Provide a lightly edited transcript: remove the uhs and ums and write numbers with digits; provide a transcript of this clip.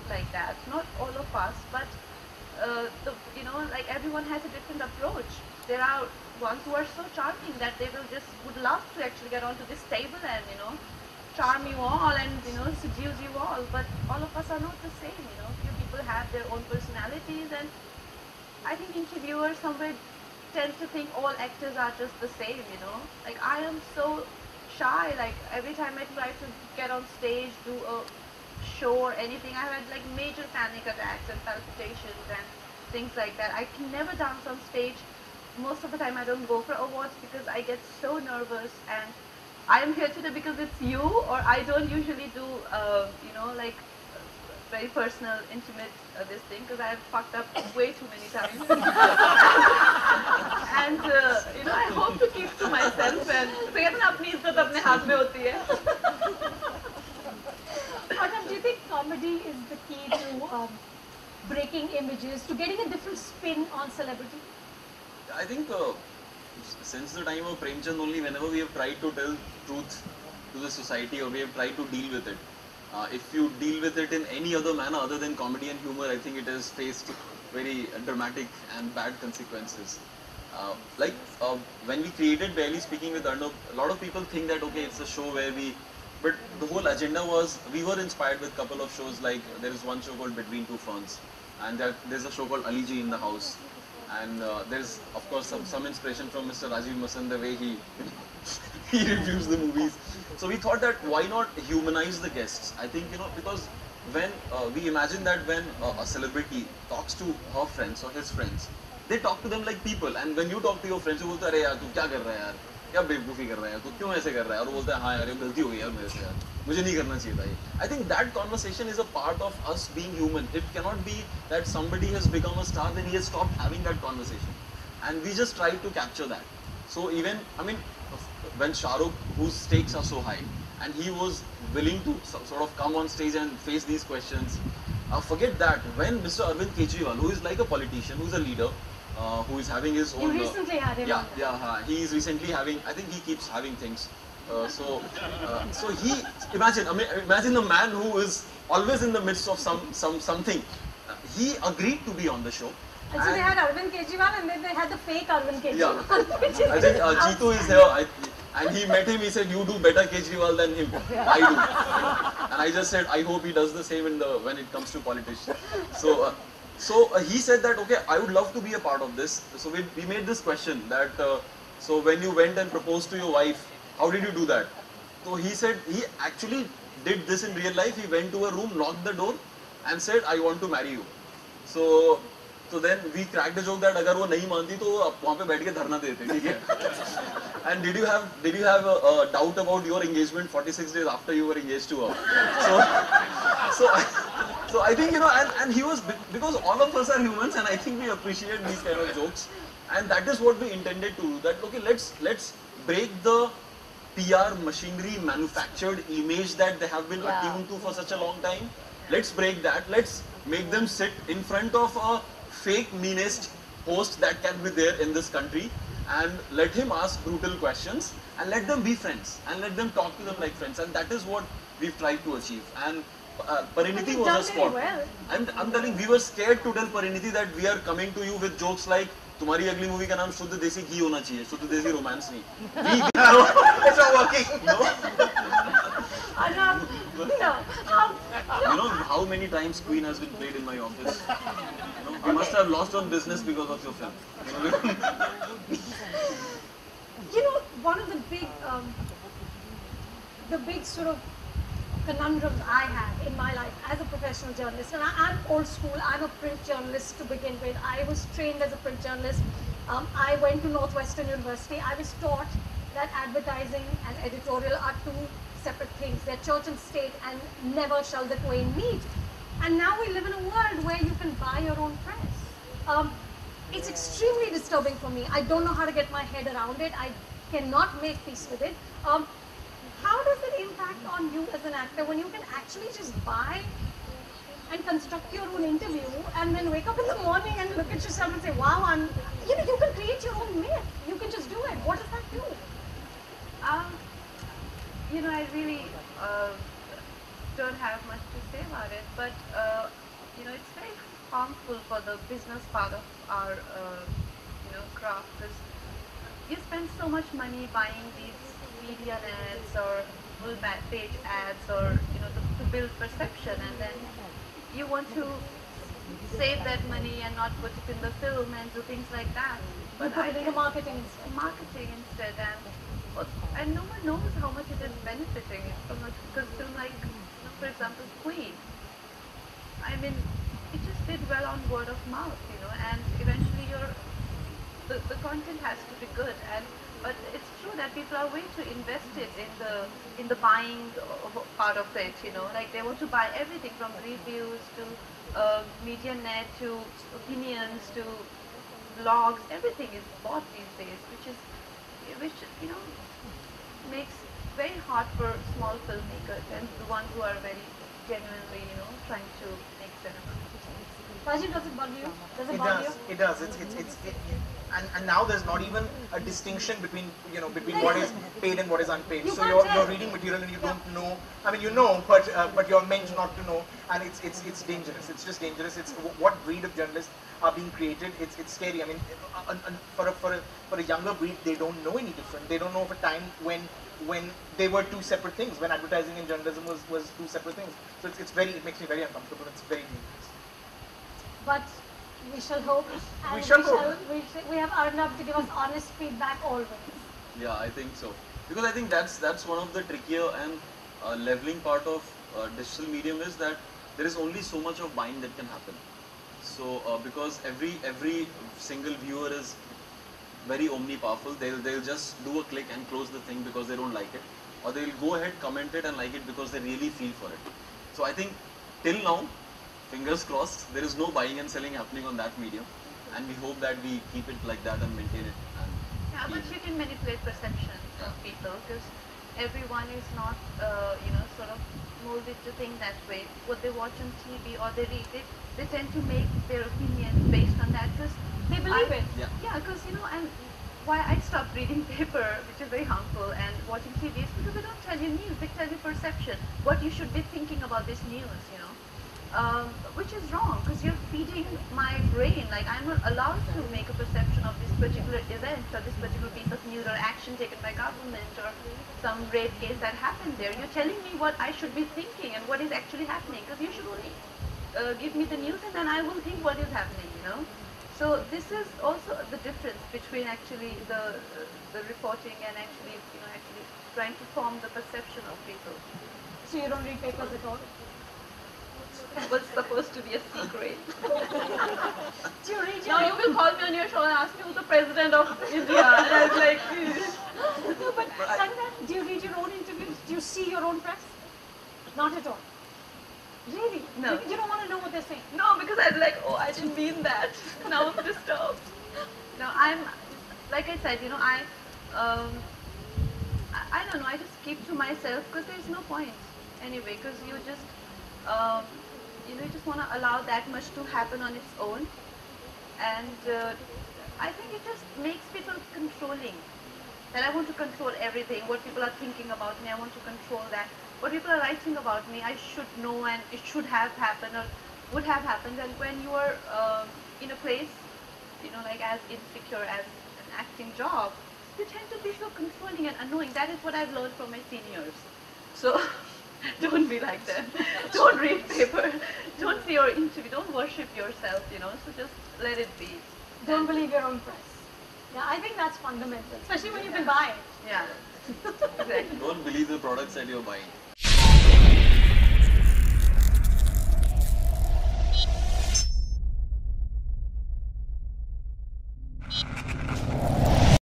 like that. Not all of us, but like everyone has a different approach. There are ones who are so charming that they will just would love to actually get onto this table and charm you all and seduce you all. But all of us are not the same. Few people have their own personalities, and I think interviewers somewhere tend to think all actors are just the same. Like I am so shy. Like every time I try to get on stage, do a show or anything, I had like major panic attacks and palpitations and things like that. I can never dance on stage. Most of the time I don't go for awards because I get so nervous, and I am here today because it's you, or I don't usually do, like very personal, intimate this thing because I have fucked up way too many times. And I hope to keep to myself, and तो कहते हैं ना अपनी इज्जत अपने हाथ में होती है. Arnab, do you think comedy is the key to breaking images, to getting a different spin on celebrity? I think since the time of Premchand only, whenever we have tried to tell truth to the society or we have tried to deal with it, if you deal with it in any other manner other than comedy and humor, I think it has faced very dramatic and bad consequences. When we created Barely Speaking with Arnab, a lot of people think that okay, it's a show where but the whole agenda was, we were inspired with a couple of shows, like there is one show called Between Two Ferns, and there's a show called Ali Ji in the House, and there's of course some inspiration from Mr. Rajiv Masan, the way he he reviews the movies. So we thought that why not humanize the guests? I think because when we imagine that when a celebrity talks to her friends or his friends, they talk to them like people, and when you talk to your friends, you बोलते अरे यार तू क्या कर रहा है यार, क्या बेवकूफ़ी कर रहा है यार, तू क्यों ऐसे कर रहा है, और वो बोलता है हाँ यार ये गलती हो गई यार मेरे से यार, मुझे नहीं करना चाहिए था ये. I think that conversation is a part of us being human. It cannot be that somebody has become a star then he has stopped having that conversation, and we just try to capture that. So even when Shah Rukh, whose stakes are so high, and he was willing to sort of come on stage and face these questions, forget that. When Mr. Arvind Kejriwal, who is like a politician, who is a leader, who is having his own. You recently had him. Yeah. He is recently having. I think he keeps having things. So he imagine a man who is always in the midst of something. He agreed to be on the show. And so they had Arvind Kejriwal, and then they had the fake Arvind Kejriwal. Yeah. I think Jeetu is here, and he met him. He said, "You do better Kejriwal than him." I do, and I just said, "I hope he does the same when it comes to politics." So he said that okay, I would love to be a part of this. So we made this question that so when you went and proposed to your wife, how did you do that? So he said he actually did this in real life. He went to a room, knocked the door, and said, "I want to marry you." So then we cracked the joke that अगर वो नहीं मानती तो वहाँ पे बैठ के धरना देते, ठीक है? And did you have a doubt about your engagement 46 days after you were engaged to her? So I think and he was, because all of us are humans, and I think we appreciate these kind of jokes, and that is what we intended to do. That okay, let's break the PR machinery manufactured image that they have been attuned to for such a long time. Let's break that. Let's make them sit in front of a fake meanest host that can be there in this country, and let him ask brutal questions, and let them be friends, and let them talk to them like friends, and that is what we've tried to achieve. And Pariniti was a spot. Well. I'm telling, we were scared to tell Pariniti that we are coming to you with jokes like तुम्हारी अगली movie का नाम शुद्ध देसी घी होना चाहिए, शुद्ध देसी रोमांस नहीं. It's not working. How many times Queen has been played in my office? We must have lost on business because of your film. One of the big sort of conundrums I had in my life as a professional journalist, and I'm old school, I'm a print journalist to begin with. I was trained as a print journalist. I went to Northwestern University. I was taught that advertising and editorial are two separate things. They're church and state, and never shall the twain meet. And now we live in a world where you can buy your own press. It's extremely disturbing for me. I don't know how to get my head around it. I cannot make peace with it. How does it impact on you as an actor when you can actually just buy and construct your own interview and then wake up in the morning and look at yourself and say, wow, you can create your own myth. You can just do it. What does that do? I really don't have much to say about it, but it's very harmful for the business part of our, craft, because you spend so much money buying these media ads or full page ads, or to build perception, and then you want to save that money and not put it in the film and do things like that. You put it into marketing instead. Marketing instead, and no one knows how much it is benefiting from a good film like, for example, Queen. I mean, it just did well on word of mouth, and eventually the content has to be good, but it's true that people are way too invested in the buying part of it, like they want to buy everything from reviews to media net to opinions to blogs. Everything is bought these days, which makes very hard for small filmmakers and the ones who are very genuinely trying to make cinema. Rajiv, does it bother you? Does it It bother does. you? It does. And now there's not even a distinction between what is paid and what is unpaid. You So can't you're tell. reading material and you don't know. I mean, you know, but you're meant not to know, and it's dangerous. It's just dangerous. It's what breed of journalists are being created. It's scary. I mean, for a younger breed, they don't know any different. They don't know of a time when they were two separate things. When advertising and journalism was two separate things. So it makes me very uncomfortable. It's very dangerous. But we shall hope. And We shall hope. We have Arnab to give us honest feedback always. Yeah, I think so. Because I think that's one of the trickier and leveling part of digital medium is that there is only so much of buying that can happen. So because every single viewer is very omni-powerful, they'll just do a click and close the thing because they don't like it, or they'll go ahead, comment it and like it because they really feel for it. So I think till now, fingers crossed, there is no buying and selling happening on that medium, and we hope that we keep it like that and maintain it. Yeah, but you can manipulate perception of people, because everyone is not, sort of molded to think that way. What they watch on TV or they read, they tend to make their opinions based on that, because They believe it. Yeah, because and why I stopped reading paper, which is very harmful, and watching TV is because they don't tell you news, they tell you perception, what you should be thinking about this news, which is wrong, because you're feeding my brain. Like, I'm not allowed to make a perception of this particular event or this particular piece of news or action taken by government or some rape case that happened there. You're telling me what I should be thinking and what is actually happening, because you should only give me the news and then I will think what is happening, So this is also the difference between actually the reporting and actually trying to form the perception of people. So you don't read papers at all? It was supposed to be a secret. Do you read Now you will call me on your show and ask me who's the president of India, and I was like, No, but Sangha, do you read your own interviews? Do you see your own press? Not at all. Really? No. You don't want to know what they're saying? no, because I'd be like, oh, I didn't mean that. Now I'm disturbed. No, I'm, like I said, I don't know, I just keep to myself because there's no point anyway, because you just, you just want to allow that much to happen on its own, and I think it just makes people controlling, that I want to control everything, what people are thinking about me, I want to control that, what people are writing about me, I should know and it should have happened or would have happened. And when you are in a place, like as insecure as an acting job, you tend to be so controlling and annoying. That is what I've learned from my seniors. So don't be like that. Don't read paper. Don't see your interview. Don't worship yourself, So just let it be. Don't believe your own press. Yeah, I think that's fundamental, especially when you can buy it. Yeah. Exactly. Don't believe the products that you're buying.